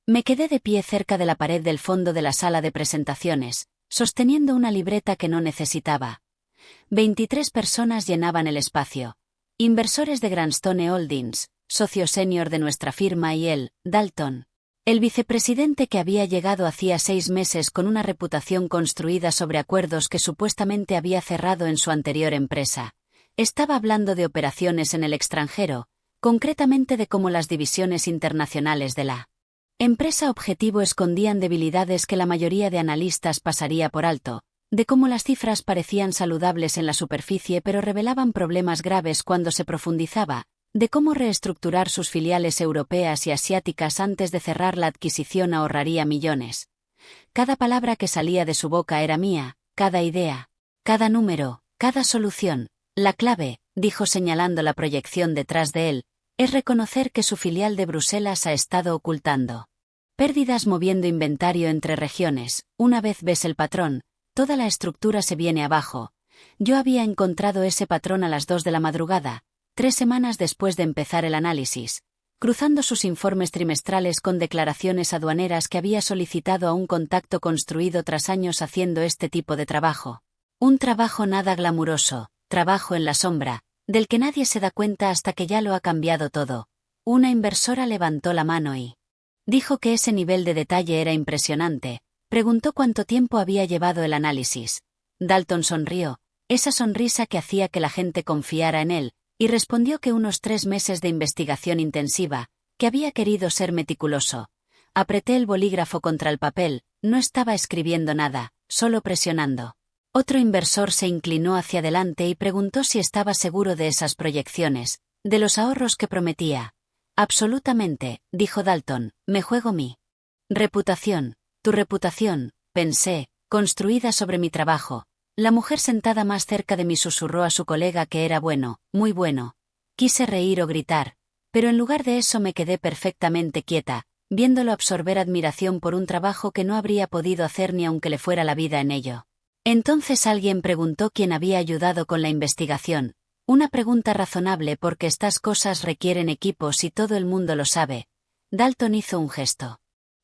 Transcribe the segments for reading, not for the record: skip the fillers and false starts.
Me quedé de pie cerca de la pared del fondo de la sala de presentaciones, sosteniendo una libreta que no necesitaba. 23 personas llenaban el espacio. Inversores de Grandstone Holdings, socio senior de nuestra firma y él, Dalton. El vicepresidente que había llegado hacía 6 meses con una reputación construida sobre acuerdos que supuestamente había cerrado en su anterior empresa. Estaba hablando de operaciones en el extranjero, concretamente de cómo las divisiones internacionales de la empresa objetivo escondían debilidades que la mayoría de analistas pasaría por alto, de cómo las cifras parecían saludables en la superficie pero revelaban problemas graves cuando se profundizaba, de cómo reestructurar sus filiales europeas y asiáticas antes de cerrar la adquisición ahorraría millones. Cada palabra que salía de su boca era mía, cada idea, cada número, cada solución. La clave, dijo señalando la proyección detrás de él, es reconocer que su filial de Bruselas ha estado ocultando pérdidas moviendo inventario entre regiones. Una vez ves el patrón, toda la estructura se viene abajo. Yo había encontrado ese patrón a las 2 de la madrugada, 3 semanas después de empezar el análisis, cruzando sus informes trimestrales con declaraciones aduaneras que había solicitado a un contacto construido tras años haciendo este tipo de trabajo. Un trabajo nada glamuroso, trabajo en la sombra, del que nadie se da cuenta hasta que ya lo ha cambiado todo. Una inversora levantó la mano y dijo que ese nivel de detalle era impresionante. Preguntó cuánto tiempo había llevado el análisis. Dalton sonrió, esa sonrisa que hacía que la gente confiara en él, y respondió que unos 3 meses de investigación intensiva, que había querido ser meticuloso. Apreté el bolígrafo contra el papel, no estaba escribiendo nada, solo presionando. Otro inversor se inclinó hacia adelante y preguntó si estaba seguro de esas proyecciones, de los ahorros que prometía. Absolutamente, dijo Dalton, me juego mi reputación. Tu reputación, pensé, construida sobre mi trabajo. La mujer sentada más cerca de mí susurró a su colega que era bueno, muy bueno. Quise reír o gritar, pero en lugar de eso me quedé perfectamente quieta, viéndolo absorber admiración por un trabajo que no habría podido hacer ni aunque le fuera la vida en ello. Entonces alguien preguntó quién había ayudado con la investigación. Una pregunta razonable porque estas cosas requieren equipos y todo el mundo lo sabe. Dalton hizo un gesto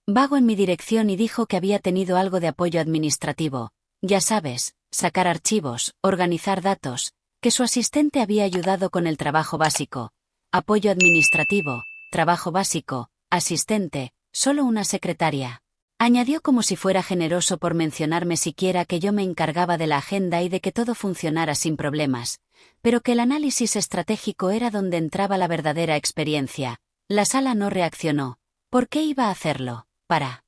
vago en mi dirección y dijo que había tenido algo de apoyo administrativo. Ya sabes, sacar archivos, organizar datos, que su asistente había ayudado con el trabajo básico. Apoyo administrativo, trabajo básico, asistente, solo una secretaria. Añadió como si fuera generoso por mencionarme siquiera que yo me encargaba de la agenda y de que todo funcionara sin problemas, pero que el análisis estratégico era donde entraba la verdadera experiencia. La sala no reaccionó. ¿Por qué iba a hacerlo? Para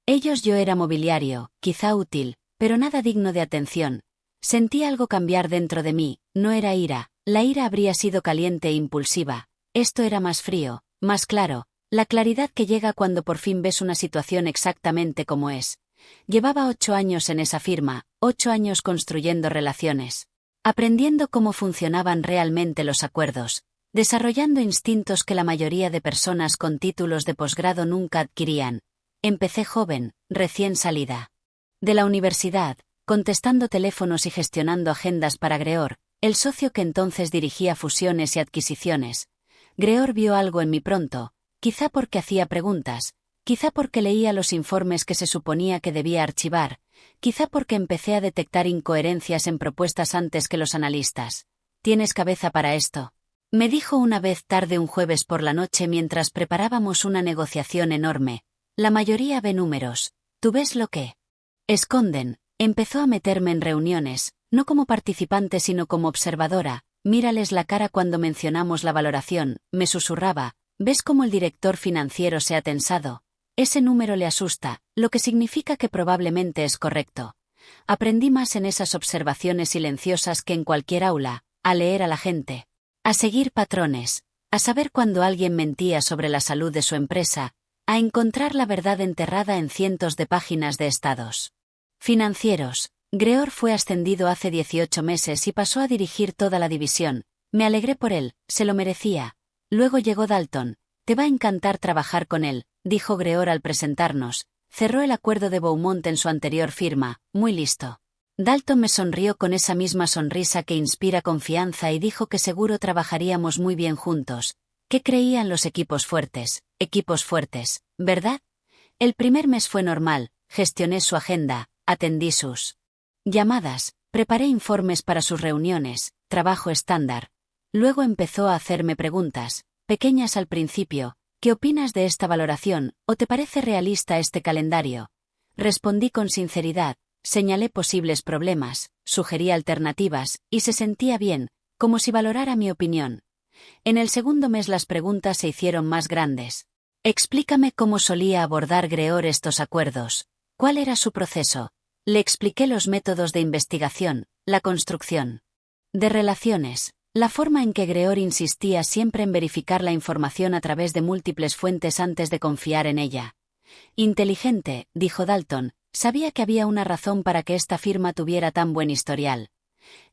ellos yo era mobiliario, quizá útil, pero nada digno de atención. Sentí algo cambiar dentro de mí, no era ira, la ira habría sido caliente e impulsiva, esto era más frío, más claro. La claridad que llega cuando por fin ves una situación exactamente como es. Llevaba 8 años en esa firma, 8 años construyendo relaciones, aprendiendo cómo funcionaban realmente los acuerdos, desarrollando instintos que la mayoría de personas con títulos de posgrado nunca adquirían. Empecé joven, recién salida de la universidad, contestando teléfonos y gestionando agendas para Greor, el socio que entonces dirigía fusiones y adquisiciones. Greor vio algo en mí pronto. Quizá porque hacía preguntas, quizá porque leía los informes que se suponía que debía archivar, quizá porque empecé a detectar incoherencias en propuestas antes que los analistas. ¿Tienes cabeza para esto?, me dijo una vez tarde un jueves por la noche mientras preparábamos una negociación enorme. La mayoría ve números. ¿Tú ves lo que esconden? Empezó a meterme en reuniones, no como participante sino como observadora. Mírales la cara cuando mencionamos la valoración, me susurraba. ¿Ves cómo el director financiero se ha tensado? Ese número le asusta, lo que significa que probablemente es correcto. Aprendí más en esas observaciones silenciosas que en cualquier aula, a leer a la gente, a seguir patrones, a saber cuando alguien mentía sobre la salud de su empresa, a encontrar la verdad enterrada en cientos de páginas de estados financieros. Greor fue ascendido hace 18 meses y pasó a dirigir toda la división. Me alegré por él, se lo merecía. Luego llegó Dalton. Te va a encantar trabajar con él, dijo Greor al presentarnos. Cerró el acuerdo de Beaumont en su anterior firma, muy listo. Dalton me sonrió con esa misma sonrisa que inspira confianza y dijo que seguro trabajaríamos muy bien juntos. ¿Qué creían los equipos fuertes, ¿verdad? El primer mes fue normal, gestioné su agenda, atendí sus llamadas, preparé informes para sus reuniones, trabajo estándar. Luego empezó a hacerme preguntas, pequeñas al principio. ¿Qué opinas de esta valoración, o te parece realista este calendario? Respondí con sinceridad, señalé posibles problemas, sugerí alternativas, y se sentía bien, como si valorara mi opinión. En el segundo mes las preguntas se hicieron más grandes. Explícame cómo solía abordar Greor estos acuerdos. ¿Cuál era su proceso? Le expliqué los métodos de investigación, la construcción de relaciones, la forma en que Greor insistía siempre en verificar la información a través de múltiples fuentes antes de confiar en ella. Inteligente, dijo Dalton, sabía que había una razón para que esta firma tuviera tan buen historial.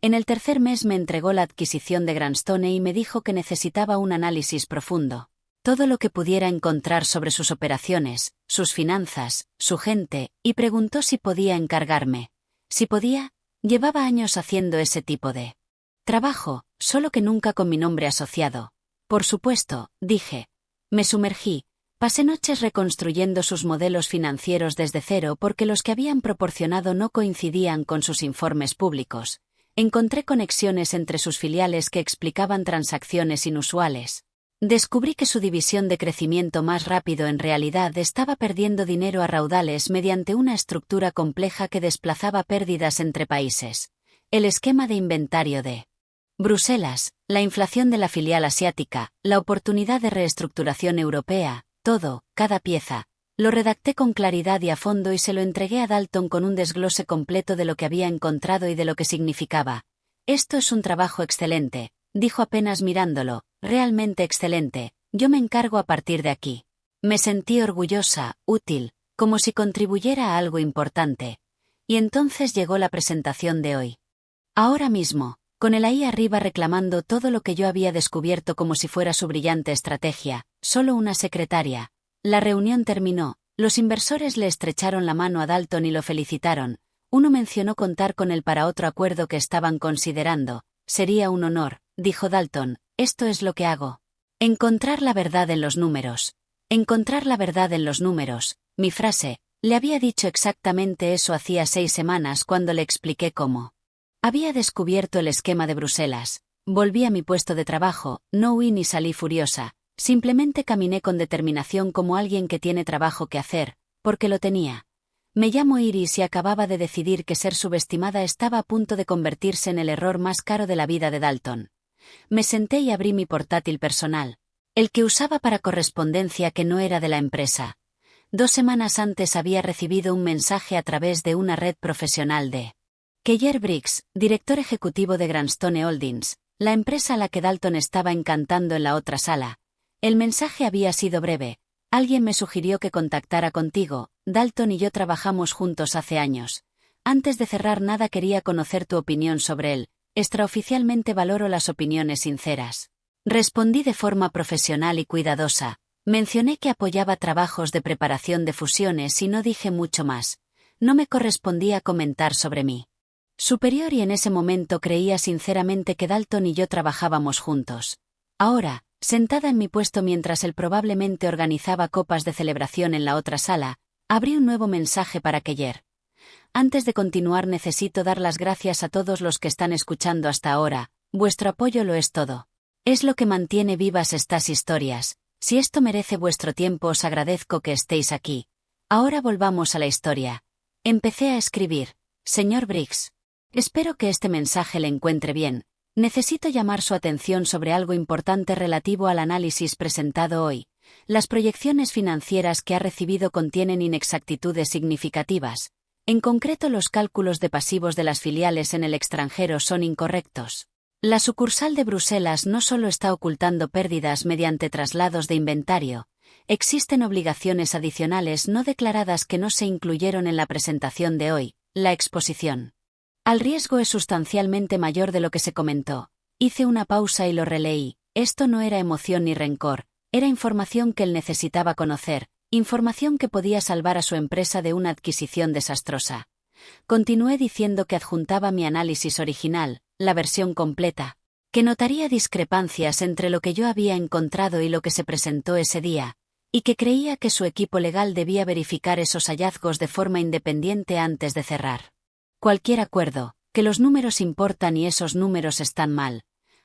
En el tercer mes me entregó la adquisición de Grandstone y me dijo que necesitaba un análisis profundo. Todo lo que pudiera encontrar sobre sus operaciones, sus finanzas, su gente, y preguntó si podía encargarme. Si podía, llevaba años haciendo ese tipo de trabajo, solo que nunca con mi nombre asociado. Por supuesto, dije. Me sumergí. Pasé noches reconstruyendo sus modelos financieros desde cero porque los que habían proporcionado no coincidían con sus informes públicos. Encontré conexiones entre sus filiales que explicaban transacciones inusuales. Descubrí que su división de crecimiento más rápido en realidad estaba perdiendo dinero a raudales mediante una estructura compleja que desplazaba pérdidas entre países. El esquema de inventario de Bruselas, la inflación de la filial asiática, la oportunidad de reestructuración europea, todo, cada pieza. Lo redacté con claridad y a fondo y se lo entregué a Dalton con un desglose completo de lo que había encontrado y de lo que significaba. Esto es un trabajo excelente, dijo apenas mirándolo, realmente excelente, yo me encargo a partir de aquí. Me sentí orgullosa, útil, como si contribuyera a algo importante. Y entonces llegó la presentación de hoy. Ahora mismo, con él ahí arriba reclamando todo lo que yo había descubierto como si fuera su brillante estrategia, solo una secretaria. La reunión terminó, los inversores le estrecharon la mano a Dalton y lo felicitaron. Uno mencionó contar con él para otro acuerdo que estaban considerando. Sería un honor, dijo Dalton, esto es lo que hago. Encontrar la verdad en los números. Encontrar la verdad en los números, mi frase, le había dicho exactamente eso hacía 6 semanas cuando le expliqué cómo había descubierto el esquema de Bruselas. Volví a mi puesto de trabajo, no huí ni salí furiosa, simplemente caminé con determinación como alguien que tiene trabajo que hacer, porque lo tenía. Me llamo Iris y acababa de decidir que ser subestimada estaba a punto de convertirse en el error más caro de la vida de Dalton. Me senté y abrí mi portátil personal, el que usaba para correspondencia que no era de la empresa. 2 semanas antes había recibido un mensaje a través de una red profesional de Keller Briggs, director ejecutivo de Grandstone Holdings, la empresa a la que Dalton estaba encantando en la otra sala. El mensaje había sido breve. Alguien me sugirió que contactara contigo, Dalton y yo trabajamos juntos hace años. Antes de cerrar nada quería conocer tu opinión sobre él. Extraoficialmente valoro las opiniones sinceras. Respondí de forma profesional y cuidadosa. Mencioné que apoyaba trabajos de preparación de fusiones y no dije mucho más. No me correspondía comentar sobre mí superior y en ese momento creía sinceramente que Dalton y yo trabajábamos juntos. Ahora, sentada en mi puesto mientras él probablemente organizaba copas de celebración en la otra sala, abrí un nuevo mensaje para Keller. Antes de continuar necesito dar las gracias a todos los que están escuchando hasta ahora, vuestro apoyo lo es todo. Es lo que mantiene vivas estas historias. Si esto merece vuestro tiempo os agradezco que estéis aquí. Ahora volvamos a la historia. Empecé a escribir. Señor Briggs. Espero que este mensaje le encuentre bien. Necesito llamar su atención sobre algo importante relativo al análisis presentado hoy. Las proyecciones financieras que ha recibido contienen inexactitudes significativas. En concreto, los cálculos de pasivos de las filiales en el extranjero son incorrectos. La sucursal de Bruselas no solo está ocultando pérdidas mediante traslados de inventario, existen obligaciones adicionales no declaradas que no se incluyeron en la presentación de hoy, la exposición al riesgo es sustancialmente mayor de lo que se comentó. Hice una pausa y lo releí. Esto no era emoción ni rencor, era información que él necesitaba conocer, información que podía salvar a su empresa de una adquisición desastrosa. Continué diciendo que adjuntaba mi análisis original, la versión completa, que notaría discrepancias entre lo que yo había encontrado y lo que se presentó ese día, y que creía que su equipo legal debía verificar esos hallazgos de forma independiente antes de cerrar cualquier acuerdo, que los números importan y esos números están mal.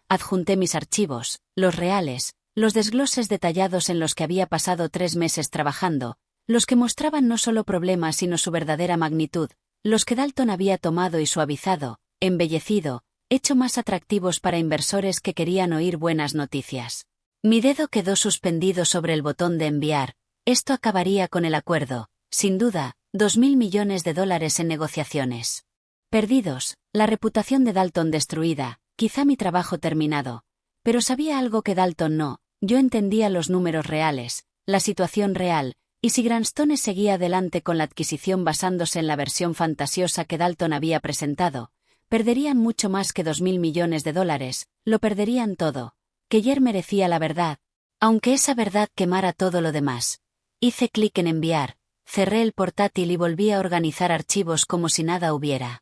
Adjunté mis archivos, los reales, los desgloses detallados en los que había pasado 3 meses trabajando, los que mostraban no solo problemas sino su verdadera magnitud, los que Dalton había tomado y suavizado, embellecido, hecho más atractivos para inversores que querían oír buenas noticias. Mi dedo quedó suspendido sobre el botón de enviar. Esto acabaría con el acuerdo, sin duda, $2.000 millones en negociaciones perdidos, la reputación de Dalton destruida, quizá mi trabajo terminado. Pero sabía algo que Dalton no, yo entendía los números reales, la situación real, y si Grandstone seguía adelante con la adquisición basándose en la versión fantasiosa que Dalton había presentado, perderían mucho más que $2.000 millones, lo perderían todo. Keller merecía la verdad, aunque esa verdad quemara todo lo demás. Hice clic en enviar, cerré el portátil y volví a organizar archivos como si nada hubiera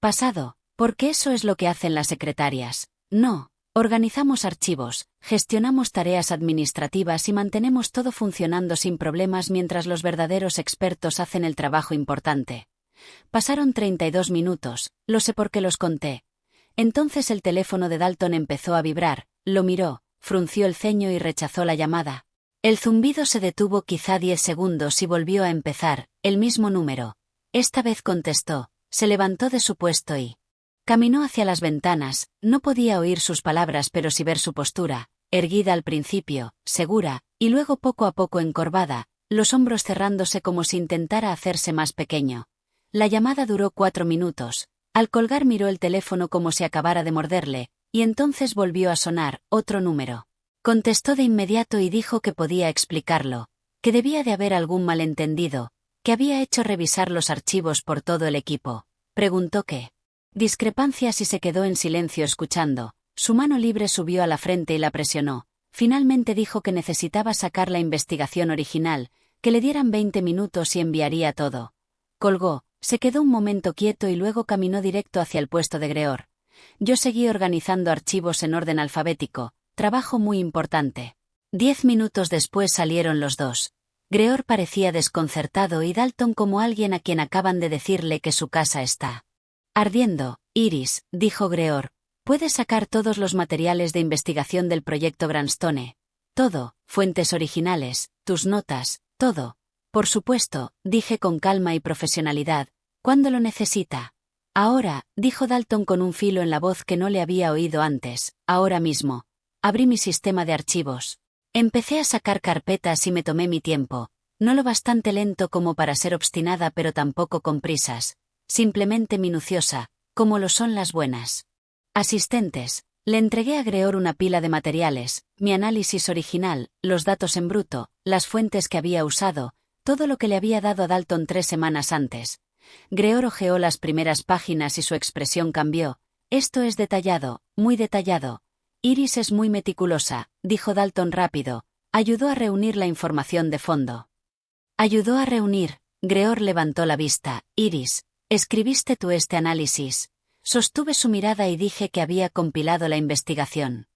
pasado, porque eso es lo que hacen las secretarias. No, organizamos archivos, gestionamos tareas administrativas y mantenemos todo funcionando sin problemas mientras los verdaderos expertos hacen el trabajo importante. Pasaron 32 minutos, lo sé porque los conté. Entonces el teléfono de Dalton empezó a vibrar, lo miró, frunció el ceño y rechazó la llamada. El zumbido se detuvo quizá 10 segundos y volvió a empezar, el mismo número. Esta vez contestó, se levantó de su puesto y caminó hacia las ventanas. No podía oír sus palabras pero sí ver su postura, erguida al principio, segura, y luego poco a poco encorvada, los hombros cerrándose como si intentara hacerse más pequeño. La llamada duró 4 minutos. Al colgar miró el teléfono como si acabara de morderle, y entonces volvió a sonar, otro número. Contestó de inmediato y dijo que podía explicarlo, que debía de haber algún malentendido, que había hecho revisar los archivos por todo el equipo. Preguntó qué discrepancias y se quedó en silencio escuchando. Su mano libre subió a la frente y la presionó. Finalmente dijo que necesitaba sacar la investigación original, que le dieran 20 minutos y enviaría todo. Colgó, se quedó un momento quieto y luego caminó directo hacia el puesto de Greor. Yo seguí organizando archivos en orden alfabético, trabajo muy importante. 10 minutos después salieron los dos. Greor parecía desconcertado y Dalton como alguien a quien acaban de decirle que su casa está ardiendo. Iris, dijo Greor, puedes sacar todos los materiales de investigación del proyecto Grandstone. Todo, fuentes originales, tus notas, todo. Por supuesto, dije con calma y profesionalidad. ¿Cuándo lo necesita? Ahora, dijo Dalton con un filo en la voz que no le había oído antes, ahora mismo. Abrí mi sistema de archivos. Empecé a sacar carpetas y me tomé mi tiempo, no lo bastante lento como para ser obstinada pero tampoco con prisas, simplemente minuciosa, como lo son las buenas asistentes. Le entregué a Greor una pila de materiales, mi análisis original, los datos en bruto, las fuentes que había usado, todo lo que le había dado a Dalton 3 semanas antes. Greor hojeó las primeras páginas y su expresión cambió. Esto es detallado, muy detallado. Iris es muy meticulosa, dijo Dalton rápido. Ayudó a reunir la información de fondo. Ayudó a reunir. Greor levantó la vista. Iris, ¿escribiste tú este análisis? Sostuve su mirada y dije que había compilado la investigación.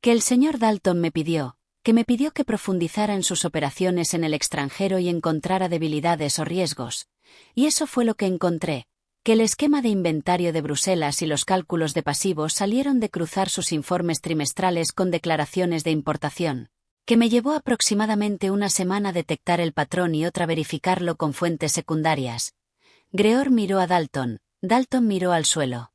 Que el señor Dalton me pidió que profundizara en sus operaciones en el extranjero y encontrara debilidades o riesgos. Y eso fue lo que encontré. Que el esquema de inventario de Bruselas y los cálculos de pasivos salieron de cruzar sus informes trimestrales con declaraciones de importación. Que me llevó aproximadamente una semana detectar el patrón y otra verificarlo con fuentes secundarias. Greor miró a Dalton. Dalton miró al suelo.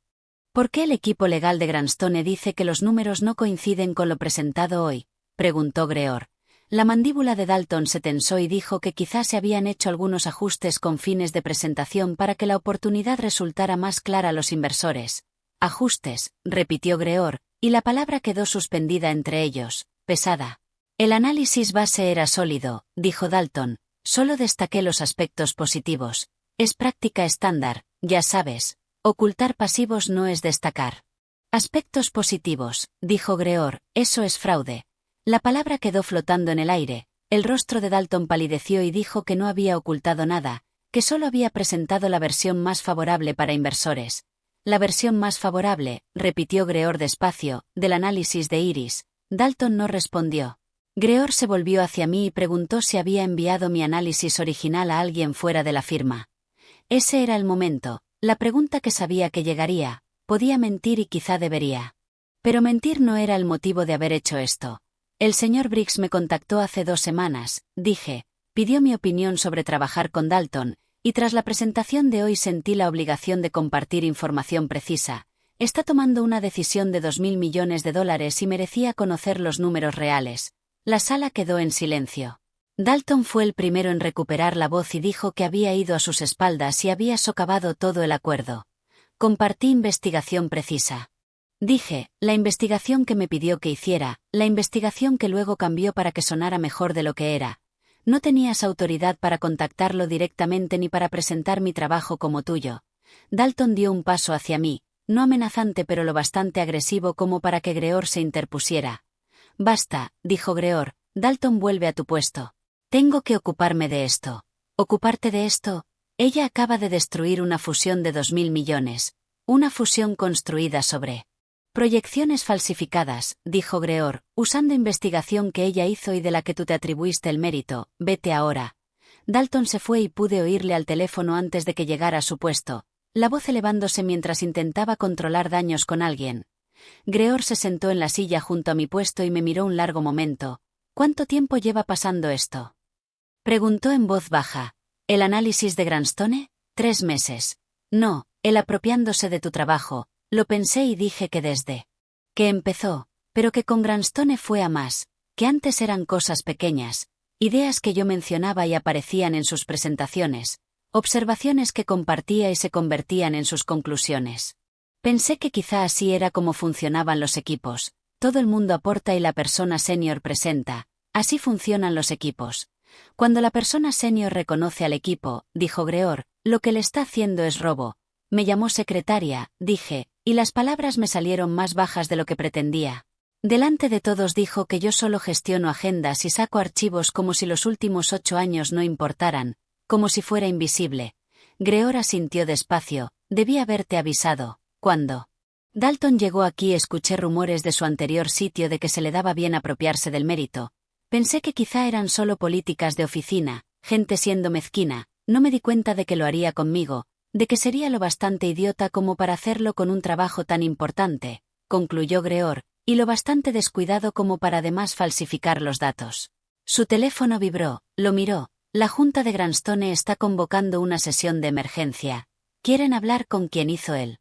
¿Por qué el equipo legal de Grandstone dice que los números no coinciden con lo presentado hoy? Preguntó Greor. La mandíbula de Dalton se tensó y dijo que quizás se habían hecho algunos ajustes con fines de presentación para que la oportunidad resultara más clara a los inversores. Ajustes, repitió Greor, y la palabra quedó suspendida entre ellos, pesada. El análisis base era sólido, dijo Dalton, solo destaqué los aspectos positivos. Es práctica estándar, ya sabes, ocultar pasivos no es destacar. Aspectos positivos, dijo Greor, eso es fraude. La palabra quedó flotando en el aire, el rostro de Dalton palideció y dijo que no había ocultado nada, que solo había presentado la versión más favorable para inversores. La versión más favorable, repitió Greor despacio, del análisis de Iris. Dalton no respondió. Greor se volvió hacia mí y preguntó si había enviado mi análisis original a alguien fuera de la firma. Ese era el momento, la pregunta que sabía que llegaría. Podía mentir y quizá debería. Pero mentir no era el motivo de haber hecho esto. El señor Briggs me contactó hace 2 semanas, dije, pidió mi opinión sobre trabajar con Dalton, y tras la presentación de hoy sentí la obligación de compartir información precisa. Está tomando una decisión de $2.000 millones y merecía conocer los números reales. La sala quedó en silencio. Dalton fue el primero en recuperar la voz y dijo que había ido a sus espaldas y había socavado todo el acuerdo. Compartí investigación precisa. Dije, la investigación que me pidió que hiciera, la investigación que luego cambió para que sonara mejor de lo que era. No tenías autoridad para contactarlo directamente ni para presentar mi trabajo como tuyo. Dalton dio un paso hacia mí, no amenazante pero lo bastante agresivo como para que Greor se interpusiera. Basta, dijo Greor, Dalton vuelve a tu puesto. Tengo que ocuparme de esto. ¿Ocuparte de esto? Ella acaba de destruir una fusión de 2.000 millones. Una fusión construida sobre proyecciones falsificadas, dijo Greor, usando investigación que ella hizo y de la que tú te atribuiste el mérito. Vete ahora. Dalton se fue y pude oírle al teléfono antes de que llegara a su puesto, la voz elevándose mientras intentaba controlar daños con alguien. Greor se sentó en la silla junto a mi puesto y me miró un largo momento. ¿Cuánto tiempo lleva pasando esto? Preguntó en voz baja. ¿El análisis de Grandstone? 3 meses. No, el apropiándose de tu trabajo. Lo pensé y dije que desde que empezó, pero que con Grandstone fue a más, que antes eran cosas pequeñas, ideas que yo mencionaba y aparecían en sus presentaciones, observaciones que compartía y se convertían en sus conclusiones. Pensé que quizá así era como funcionaban los equipos. Todo el mundo aporta y la persona senior presenta. Así funcionan los equipos. Cuando la persona senior reconoce al equipo, dijo Greor, lo que le está haciendo es robo. Me llamó secretaria, dije, y las palabras me salieron más bajas de lo que pretendía. Delante de todos dijo que yo solo gestiono agendas y saco archivos como si los últimos 8 años no importaran, como si fuera invisible. Greor asintió despacio, debí haberte avisado. ¿Cuándo? Dalton llegó aquí, escuché rumores de su anterior sitio de que se le daba bien apropiarse del mérito. Pensé que quizá eran solo políticas de oficina, gente siendo mezquina, no me di cuenta de que lo haría conmigo, de que sería lo bastante idiota como para hacerlo con un trabajo tan importante, concluyó Greor, y lo bastante descuidado como para además falsificar los datos. Su teléfono vibró, lo miró, la Junta de Grandstone está convocando una sesión de emergencia. ¿Quieren hablar con quien hizo el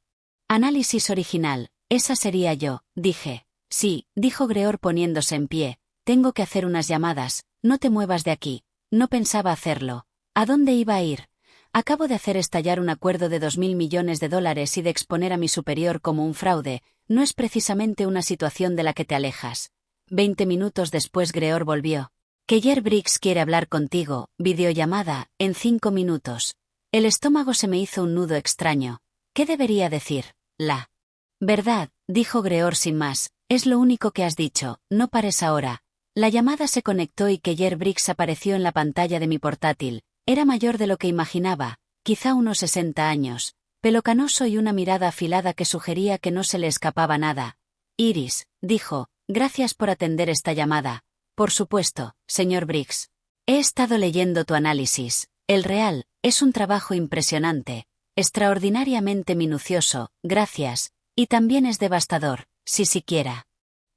análisis original? Esa sería yo, dije. Sí, dijo Greor poniéndose en pie. Tengo que hacer unas llamadas, no te muevas de aquí. No pensaba hacerlo. ¿A dónde iba a ir? Acabo de hacer estallar un acuerdo de 2.000 millones de dólares y de exponer a mi superior como un fraude. No es precisamente una situación de la que te alejas. 20 minutos después Greor volvió. Keller Briggs quiere hablar contigo, videollamada, en 5 minutos. El estómago se me hizo un nudo extraño. ¿Qué debería decir? La verdad, dijo Greor sin más, es lo único que has dicho, no pares ahora. La llamada se conectó y Keller Briggs apareció en la pantalla de mi portátil. Era mayor de lo que imaginaba, quizá unos 60 años, pelo canoso y una mirada afilada que sugería que no se le escapaba nada. Iris, dijo, gracias por atender esta llamada. Por supuesto, señor Briggs. He estado leyendo tu análisis. El real, es un trabajo impresionante, extraordinariamente minucioso, gracias, y también es devastador, si siquiera.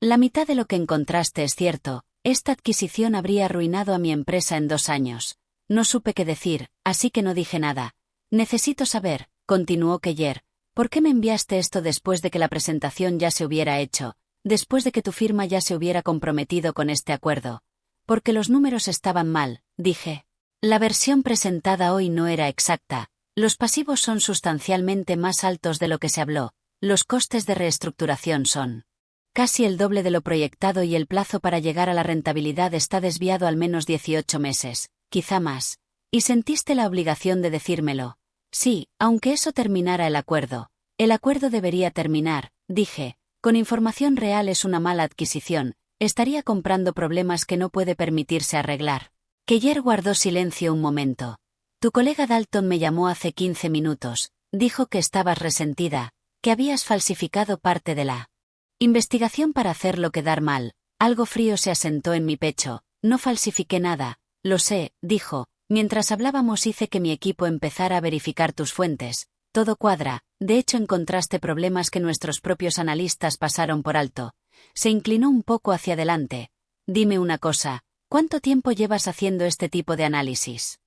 La mitad de lo que encontraste es cierto, esta adquisición habría arruinado a mi empresa en 2 años. No supe qué decir, así que no dije nada. Necesito saber, continuó Keller, ¿por qué me enviaste esto después de que la presentación ya se hubiera hecho, después de que tu firma ya se hubiera comprometido con este acuerdo? Porque los números estaban mal, dije. La versión presentada hoy no era exacta. Los pasivos son sustancialmente más altos de lo que se habló. Los costes de reestructuración son casi el doble de lo proyectado y el plazo para llegar a la rentabilidad está desviado al menos 18 meses, quizá más. Y sentiste la obligación de decírmelo. Sí, aunque eso terminara el acuerdo. El acuerdo debería terminar, dije. Con información real es una mala adquisición. Estaría comprando problemas que no puede permitirse arreglar. Keller guardó silencio un momento. Tu colega Dalton me llamó hace 15 minutos. Dijo que estabas resentida, que habías falsificado parte de la investigación para hacerlo quedar mal. Algo frío se asentó en mi pecho. No falsifiqué nada. Lo sé, dijo. Mientras hablábamos hice que mi equipo empezara a verificar tus fuentes. Todo cuadra. De hecho encontraste problemas que nuestros propios analistas pasaron por alto. Se inclinó un poco hacia adelante. Dime una cosa. ¿Cuánto tiempo llevas haciendo este tipo de análisis?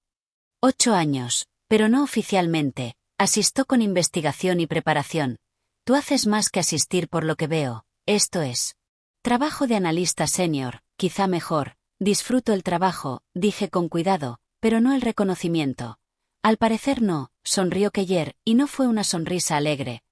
8 años, pero no oficialmente. Asisto con investigación y preparación. Tú haces más que asistir por lo que veo. Esto es trabajo de analista senior, quizá mejor. Disfruto el trabajo, dije con cuidado, pero no el reconocimiento. Al parecer no, sonrió Keller, y no fue una sonrisa alegre.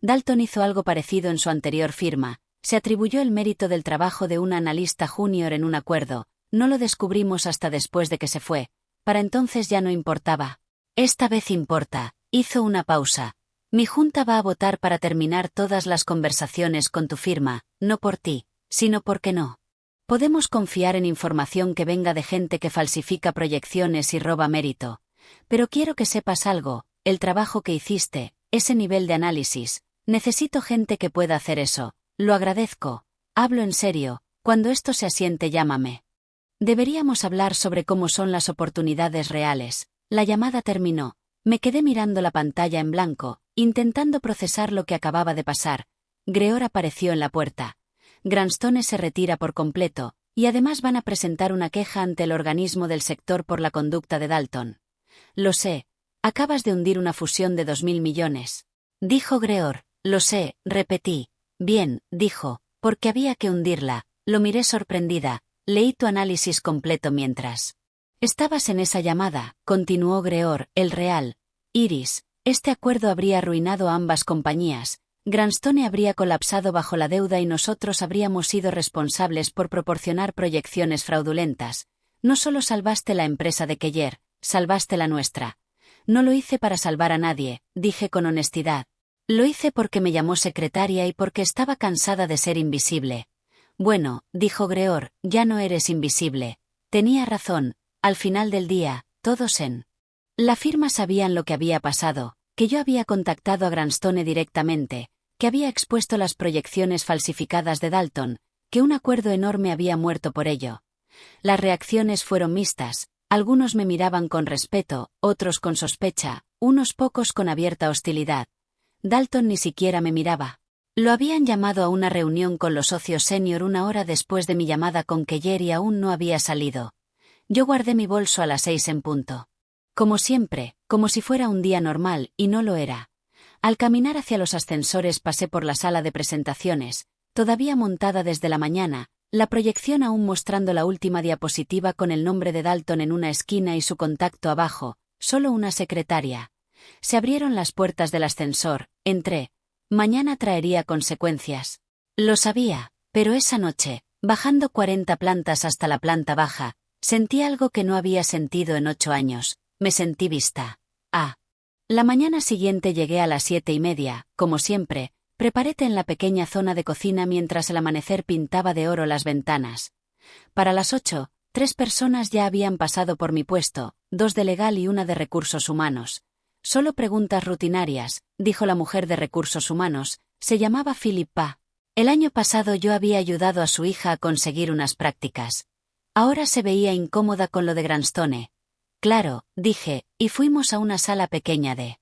Dalton hizo algo parecido en su anterior firma. Se atribuyó el mérito del trabajo de un analista junior en un acuerdo. No lo descubrimos hasta después de que se fue. Para entonces ya no importaba. Esta vez importa. Hizo una pausa. Mi junta va a votar para terminar todas las conversaciones con tu firma, no por ti, sino porque no. Podemos confiar en información que venga de gente que falsifica proyecciones y roba mérito. Pero quiero que sepas algo, el trabajo que hiciste, ese nivel de análisis, necesito gente que pueda hacer eso. Lo agradezco. Hablo en serio, cuando esto se asiente llámame. Deberíamos hablar sobre cómo son las oportunidades reales. La llamada terminó. Me quedé mirando la pantalla en blanco, intentando procesar lo que acababa de pasar. Greor apareció en la puerta. Grandstone se retira por completo, y además van a presentar una queja ante el organismo del sector por la conducta de Dalton. Lo sé. Acabas de hundir una fusión de 2.000 millones. Dijo Greor. Lo sé, repetí. Bien, dijo, porque había que hundirla. Lo miré sorprendida. Leí tu análisis completo mientras estabas en esa llamada, continuó Greor, el real. Iris, este acuerdo habría arruinado a ambas compañías. Grandstone habría colapsado bajo la deuda y nosotros habríamos sido responsables por proporcionar proyecciones fraudulentas. No solo salvaste la empresa de Keller, salvaste la nuestra. No lo hice para salvar a nadie, dije con honestidad. Lo hice porque me llamó secretaria y porque estaba cansada de ser invisible. Bueno, dijo Greor, ya no eres invisible. Tenía razón, al final del día, todos en la firma sabían lo que había pasado, que yo había contactado a Grandstone directamente, que había expuesto las proyecciones falsificadas de Dalton, que un acuerdo enorme había muerto por ello. Las reacciones fueron mixtas, algunos me miraban con respeto, otros con sospecha, unos pocos con abierta hostilidad. Dalton ni siquiera me miraba. Lo habían llamado a una reunión con los socios senior 1 hora después de mi llamada con Keller y aún no había salido. Yo guardé mi bolso a las 6 en punto. Como siempre, como si fuera un día normal, y no lo era. Al caminar hacia los ascensores pasé por la sala de presentaciones, todavía montada desde la mañana, la proyección aún mostrando la última diapositiva con el nombre de Dalton en una esquina y su contacto abajo, solo una secretaria. Se abrieron las puertas del ascensor, entré. Mañana traería consecuencias. Lo sabía, pero esa noche, bajando 40 plantas hasta la planta baja, sentí algo que no había sentido en 8 años. Me sentí vista. La mañana siguiente llegué a las 7:30, como siempre, preparé té en la pequeña zona de cocina mientras el amanecer pintaba de oro las ventanas. Para las 8, 3 personas ya habían pasado por mi puesto, 2 de legal y 1 de recursos humanos. Solo preguntas rutinarias, dijo la mujer de recursos humanos, se llamaba Philippa. El año pasado yo había ayudado a su hija a conseguir unas prácticas. Ahora se veía incómoda con lo de Grandstone. Claro, dije, y fuimos a una sala pequeña de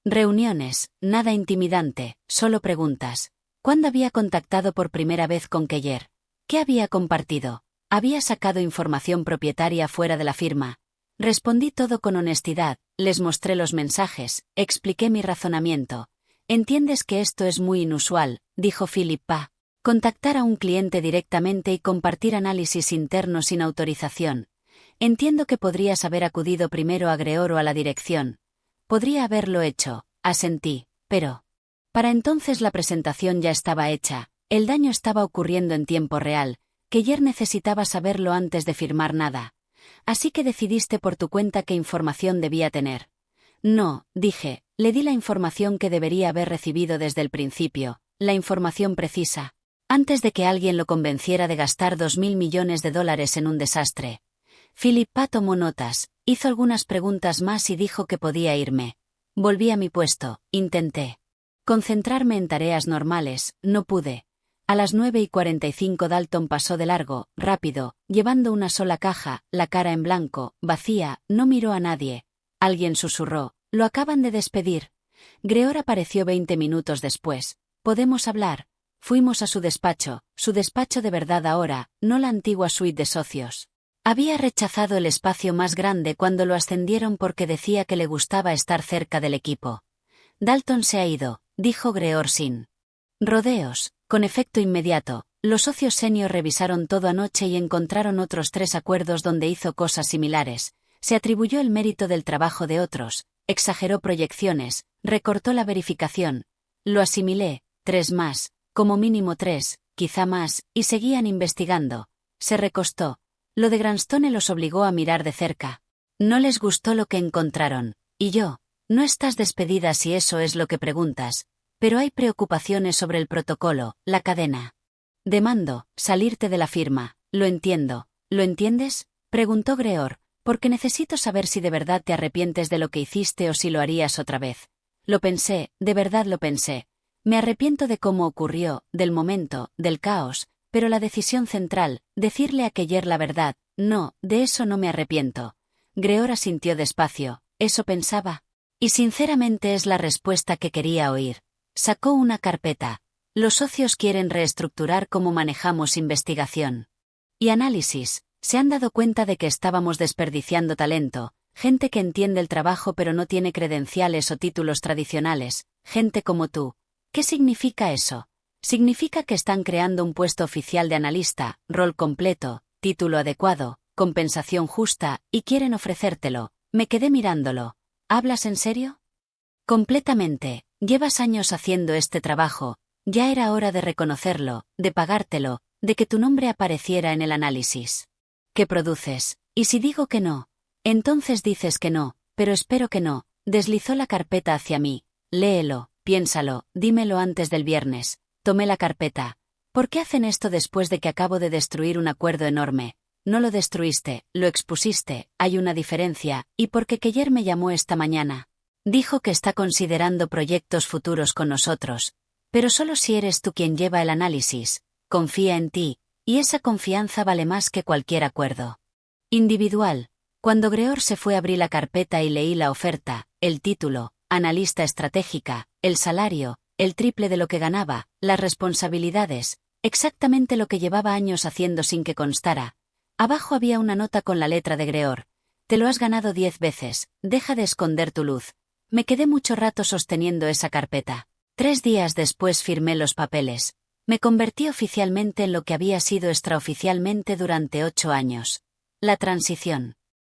reuniones, nada intimidante, solo preguntas. ¿Cuándo había contactado por primera vez con Keller? ¿Qué había compartido? ¿Había sacado información propietaria fuera de la firma? Respondí todo con honestidad, les mostré los mensajes, expliqué mi razonamiento. Entiendes que esto es muy inusual, dijo Philippa. Contactar a un cliente directamente y compartir análisis internos sin autorización. Entiendo que podrías haber acudido primero a Greor o a la dirección. Podría haberlo hecho, asentí, pero para entonces la presentación ya estaba hecha, el daño estaba ocurriendo en tiempo real, Keller necesitaba saberlo antes de firmar nada. Así que decidiste por tu cuenta qué información debía tener. No, dije, le di la información que debería haber recibido desde el principio, la información precisa, antes de que alguien lo convenciera de gastar 2.000 millones de dólares en un desastre. Philippa tomó notas, hizo algunas preguntas más y dijo que podía irme. Volví a mi puesto, intenté concentrarme en tareas normales, no pude. A las 9:45 Dalton pasó de largo, rápido, llevando una sola caja, la cara en blanco, vacía, no miró a nadie. Alguien susurró, «Lo acaban de despedir». Greor apareció 20 minutos después. «¿Podemos hablar?» Fuimos a su despacho de verdad ahora, no la antigua suite de socios. Había rechazado el espacio más grande cuando lo ascendieron porque decía que le gustaba estar cerca del equipo. «Dalton se ha ido», dijo Greor sin rodeos. Con efecto inmediato, los socios senior revisaron todo anoche y encontraron otros 3 acuerdos donde hizo cosas similares. Se atribuyó el mérito del trabajo de otros, exageró proyecciones, recortó la verificación. Lo asimilé, 3 más, como mínimo 3, quizá más, y seguían investigando. Se recostó. Lo de Grandstone los obligó a mirar de cerca. No les gustó lo que encontraron. Y yo, no estás despedida si eso es lo que preguntas. Pero hay preocupaciones sobre el protocolo, la cadena de mando, salirte de la firma. Lo entiendo. ¿Lo entiendes?, preguntó Greor, porque necesito saber si de verdad te arrepientes de lo que hiciste o si lo harías otra vez. Lo pensé, de verdad lo pensé. Me arrepiento de cómo ocurrió, del momento, del caos, pero la decisión central, decirle a Keller la verdad, no, de eso no me arrepiento. Greor asintió despacio, ¿eso pensaba? Y sinceramente es la respuesta que quería oír. Sacó una carpeta. Los socios quieren reestructurar cómo manejamos investigación y análisis. Se han dado cuenta de que estábamos desperdiciando talento, gente que entiende el trabajo pero no tiene credenciales o títulos tradicionales, gente como tú. ¿Qué significa eso? Significa que están creando un puesto oficial de analista, rol completo, título adecuado, compensación justa, y quieren ofrecértelo. Me quedé mirándolo. ¿Hablas en serio? Completamente. Llevas años haciendo este trabajo, ya era hora de reconocerlo, de pagártelo, de que tu nombre apareciera en el análisis. ¿Qué produces? ¿Y si digo que no? Entonces dices que no, pero espero que no. Deslizó la carpeta hacia mí. Léelo, piénsalo, dímelo antes del viernes. Tomé la carpeta. ¿Por qué hacen esto después de que acabo de destruir un acuerdo enorme? No lo destruiste, lo expusiste, hay una diferencia, y porque Keller me llamó esta mañana. Dijo que está considerando proyectos futuros con nosotros. Pero solo si eres tú quien lleva el análisis. Confía en ti, y esa confianza vale más que cualquier acuerdo individual. Cuando Greor se fue abrí la carpeta y leí la oferta, el título, analista estratégica, el salario, el triple de lo que ganaba, las responsabilidades, exactamente lo que llevaba años haciendo sin que constara. Abajo había una nota con la letra de Greor. Te lo has ganado 10 veces, deja de esconder tu luz. Me quedé mucho rato sosteniendo esa carpeta. 3 días después firmé los papeles. Me convertí oficialmente en lo que había sido extraoficialmente durante 8 años. La transición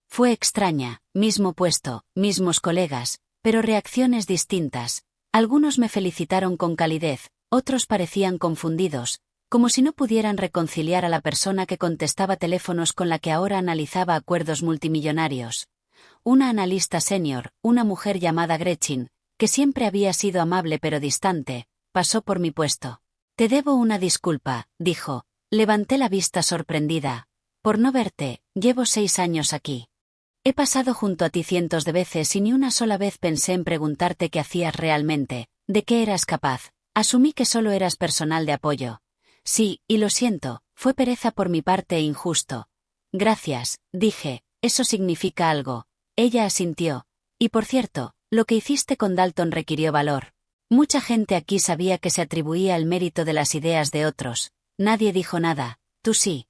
fue extraña, mismo puesto, mismos colegas, pero reacciones distintas. Algunos me felicitaron con calidez, otros parecían confundidos, como si no pudieran reconciliar a la persona que contestaba teléfonos con la que ahora analizaba acuerdos multimillonarios. Una analista senior, una mujer llamada Gretchen, que siempre había sido amable pero distante, pasó por mi puesto. Te debo una disculpa, dijo. Levanté la vista sorprendida. Por no verte, llevo 6 años aquí. He pasado junto a ti cientos de veces y ni una sola vez pensé en preguntarte qué hacías realmente, de qué eras capaz. Asumí que solo eras personal de apoyo. Sí, y lo siento, fue pereza por mi parte e injusto. Gracias, dije, eso significa algo. Ella asintió. Y por cierto, lo que hiciste con Dalton requirió valor. Mucha gente aquí sabía que se atribuía el mérito de las ideas de otros. Nadie dijo nada, tú sí.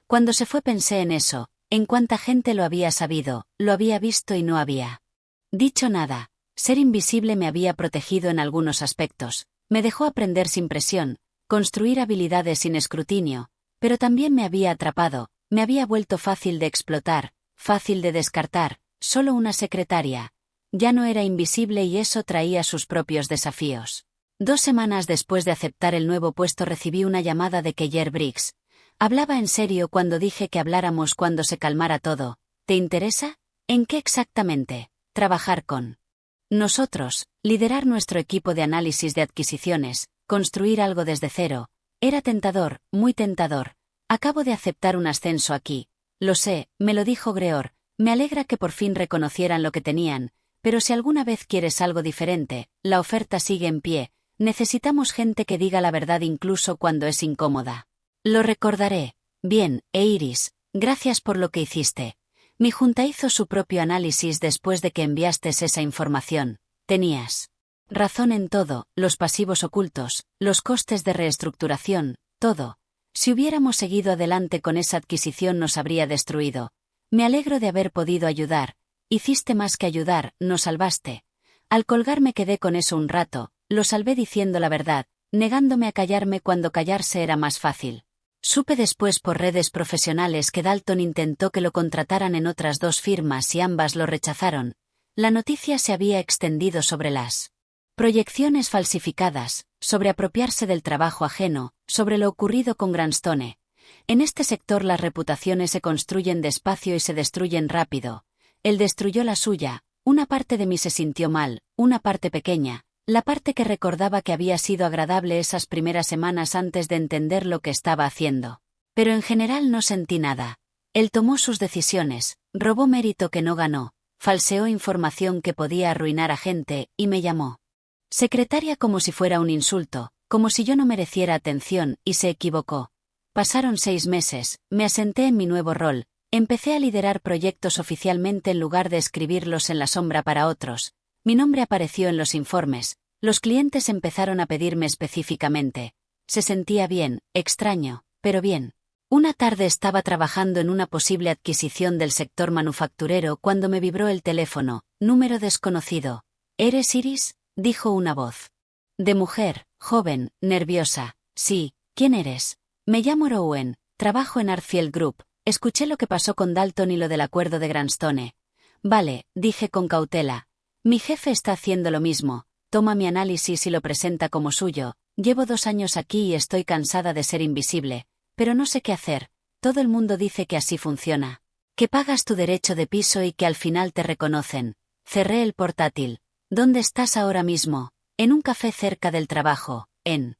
Cuando se fue pensé en eso, en cuánta gente lo había sabido, lo había visto y no había dicho nada. Ser invisible me había protegido en algunos aspectos, me dejó aprender sin presión, construir habilidades sin escrutinio, pero también me había atrapado, me había vuelto fácil de explotar, fácil de descartar. Solo una secretaria. Ya no era invisible y eso traía sus propios desafíos. 2 semanas después de aceptar el nuevo puesto recibí una llamada de Keller Briggs. Hablaba en serio cuando dije que habláramos cuando se calmara todo. ¿Te interesa? ¿En qué exactamente? Trabajar con nosotros, liderar nuestro equipo de análisis de adquisiciones, construir algo desde cero. Era tentador, muy tentador. Acabo de aceptar un ascenso aquí. Lo sé, me lo dijo Greor. Me alegra que por fin reconocieran lo que tenían, pero si alguna vez quieres algo diferente, la oferta sigue en pie. necesitamos gente que diga la verdad incluso cuando es incómoda. Lo recordaré. Bien, Iris, gracias por lo que hiciste. Mi junta hizo su propio análisis después de que enviaste esa información. Tenías razón en todo, los pasivos ocultos, los costes de reestructuración, todo. Si hubiéramos seguido adelante con esa adquisición nos habría destruido. Me alegro de haber podido ayudar. Hiciste más que ayudar, nos salvaste. Al colgar me quedé con eso un rato, lo salvé diciendo la verdad, negándome a callarme cuando callarse era más fácil. Supe después por redes profesionales que Dalton intentó que lo contrataran en otras 2 firmas y ambas lo rechazaron. La noticia se había extendido sobre las proyecciones falsificadas, sobre apropiarse del trabajo ajeno, sobre lo ocurrido con Grandstone. En este sector las reputaciones se construyen despacio y se destruyen rápido. Él destruyó la suya, una parte de mí se sintió mal, una parte pequeña, la parte que recordaba que había sido agradable esas primeras semanas antes de entender lo que estaba haciendo. Pero en general no sentí nada. Él tomó sus decisiones, robó mérito que no ganó, falseó información que podía arruinar a gente, y me llamó secretaria como si fuera un insulto, como si yo no mereciera atención, y se equivocó. Pasaron 6 meses, me asenté en mi nuevo rol, empecé a liderar proyectos oficialmente en lugar de escribirlos en la sombra para otros. Mi nombre apareció en los informes, los clientes empezaron a pedirme específicamente. Se sentía bien, extraño, pero bien. Una tarde estaba trabajando en una posible adquisición del sector manufacturero cuando me vibró el teléfono, número desconocido. ¿Eres Iris?, dijo una voz de mujer, joven, nerviosa. Sí, ¿quién eres? Me llamo Rowan, trabajo en Artfield Group. Escuché lo que pasó con Dalton y lo del acuerdo de Grandstone. Vale, dije con cautela. Mi jefe está haciendo lo mismo, toma mi análisis y lo presenta como suyo. Llevo 2 años aquí y estoy cansada de ser invisible, pero no sé qué hacer. Todo el mundo dice que así funciona. Que pagas tu derecho de piso y que al final te reconocen. Cerré el portátil. ¿Dónde estás ahora mismo? En un café cerca del trabajo, en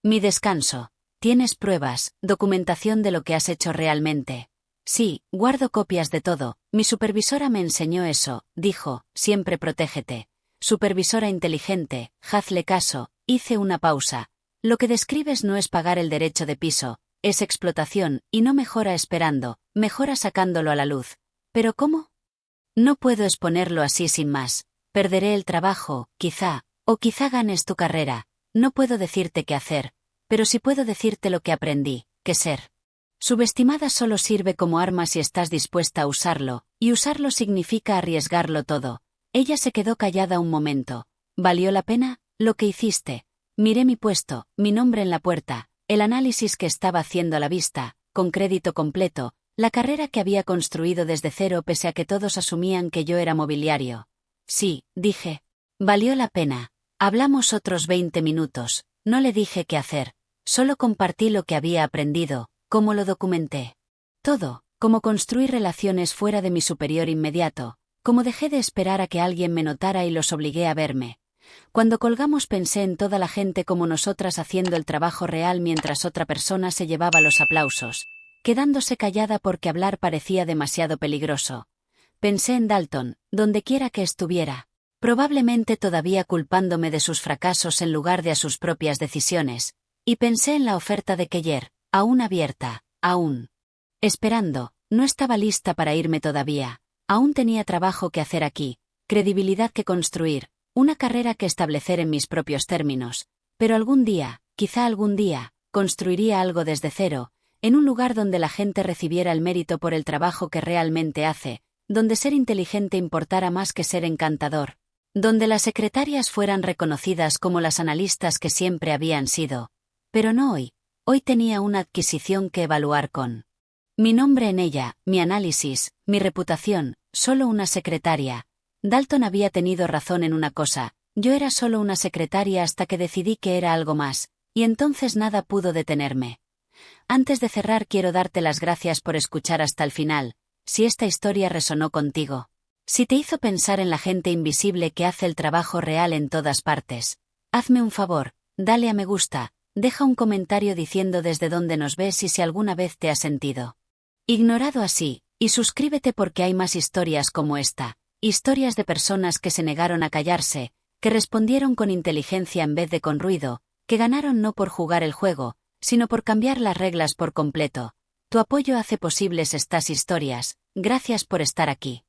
mi descanso. ¿Tienes pruebas, documentación de lo que has hecho realmente? Sí, guardo copias de todo. Mi supervisora me enseñó eso, dijo, siempre protégete. Supervisora inteligente, hazle caso. Hice una pausa. Lo que describes no es pagar el derecho de piso, es explotación, y no mejora esperando, mejora sacándolo a la luz. ¿Pero cómo? No puedo exponerlo así sin más. Perderé el trabajo, quizá, o quizá ganes tu carrera. No puedo decirte qué hacer, pero sí puedo decirte lo que aprendí, que ser subestimada solo sirve como arma si estás dispuesta a usarlo, y usarlo significa arriesgarlo todo. Ella se quedó callada un momento. ¿Valió la pena? Lo que hiciste. Miré mi puesto, mi nombre en la puerta, el análisis que estaba haciendo a la vista, con crédito completo, la carrera que había construido desde cero pese a que todos asumían que yo era mobiliario. Sí, dije. Valió la pena. Hablamos otros 20 minutos, no le dije qué hacer, solo compartí lo que había aprendido, cómo lo documenté. Todo, cómo construir relaciones fuera de mi superior inmediato, cómo dejé de esperar a que alguien me notara y los obligué a verme. Cuando colgamos pensé en toda la gente como nosotras haciendo el trabajo real mientras otra persona se llevaba los aplausos, quedándose callada porque hablar parecía demasiado peligroso. Pensé en Dalton, donde quiera que estuviera, probablemente todavía culpándome de sus fracasos en lugar de a sus propias decisiones, y pensé en la oferta de Keller, aún abierta, aún esperando. No estaba lista para irme todavía, aún tenía trabajo que hacer aquí, credibilidad que construir, una carrera que establecer en mis propios términos, pero algún día, quizá algún día, construiría algo desde cero, en un lugar donde la gente recibiera el mérito por el trabajo que realmente hace, donde ser inteligente importara más que ser encantador, donde las secretarias fueran reconocidas como las analistas que siempre habían sido. Pero no hoy. Hoy tenía una adquisición que evaluar con mi nombre en ella, mi análisis, mi reputación, solo una secretaria. Dalton había tenido razón en una cosa, yo era solo una secretaria hasta que decidí que era algo más, y entonces nada pudo detenerme. Antes de cerrar quiero darte las gracias por escuchar hasta el final. Si esta historia resonó contigo, si te hizo pensar en la gente invisible que hace el trabajo real en todas partes, hazme un favor, dale a me gusta, deja un comentario diciendo desde dónde nos ves y si alguna vez te has sentido ignorado así, y suscríbete porque hay más historias como esta, historias de personas que se negaron a callarse, que respondieron con inteligencia en vez de con ruido, que ganaron no por jugar el juego, sino por cambiar las reglas por completo. Tu apoyo hace posibles estas historias, gracias por estar aquí.